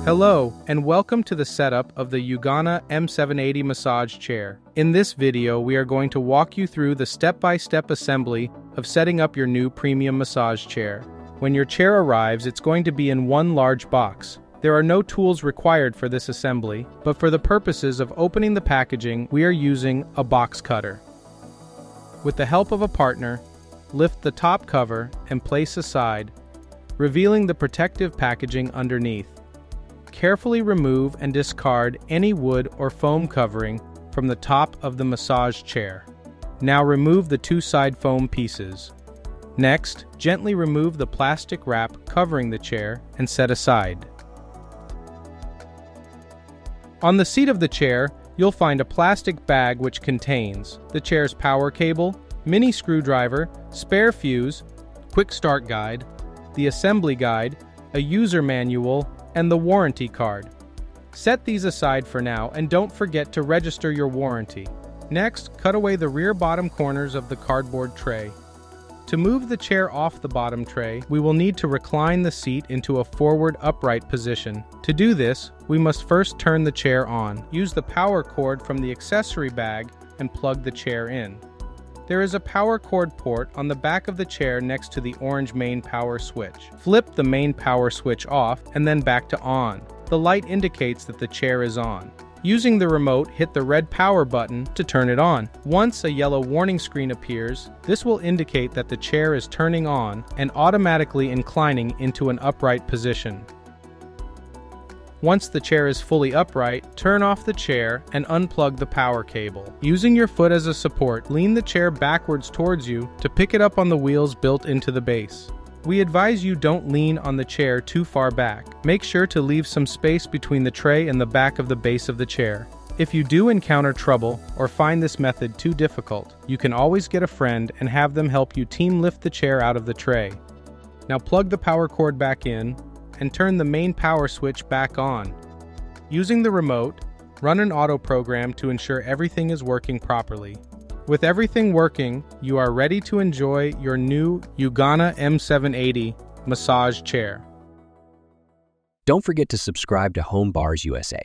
Hello, and welcome to the setup of the Yugana M780 massage chair. In this video, we are going to walk you through the step-by-step assembly of setting up your new premium massage chair. When your chair arrives, it's going to be in one large box. There are no tools required for this assembly, but for the purposes of opening the packaging, we are using a box cutter. With the help of a partner, lift the top cover and place aside, revealing the protective packaging underneath. Carefully remove and discard any wood or foam covering from the top of the massage chair. Now remove the two side foam pieces. Next, gently remove the plastic wrap covering the chair and set aside. On the seat of the chair, you'll find a plastic bag which contains the chair's power cable, mini screwdriver, spare fuse, quick start guide, the assembly guide, a user manual, and the warranty card. Set these aside for now and don't forget to register your warranty. Next, cut away the rear bottom corners of the cardboard tray. To move the chair off the bottom tray, we will need to recline the seat into a forward upright position. To do this, we must first turn the chair on. Use the power cord from the accessory bag and plug the chair in. There is a power cord port on the back of the chair next to the orange main power switch. Flip the main power switch off and then back to on. The light indicates that the chair is on. Using the remote, hit the red power button to turn it on. Once a yellow warning screen appears, this will indicate that the chair is turning on and automatically inclining into an upright position. Once the chair is fully upright, turn off the chair and unplug the power cable. Using your foot as a support, lean the chair backwards towards you to pick it up on the wheels built into the base. We advise you don't lean on the chair too far back. Make sure to leave some space between the tray and the back of the base of the chair. If you do encounter trouble or find this method too difficult, you can always get a friend and have them help you team lift the chair out of the tray. Now plug the power cord back in and turn the main power switch back on. Using the remote, run an auto program to ensure everything is working properly. With everything working, you are ready to enjoy your new Yugana M780 massage chair. Don't forget to subscribe to Home Bars USA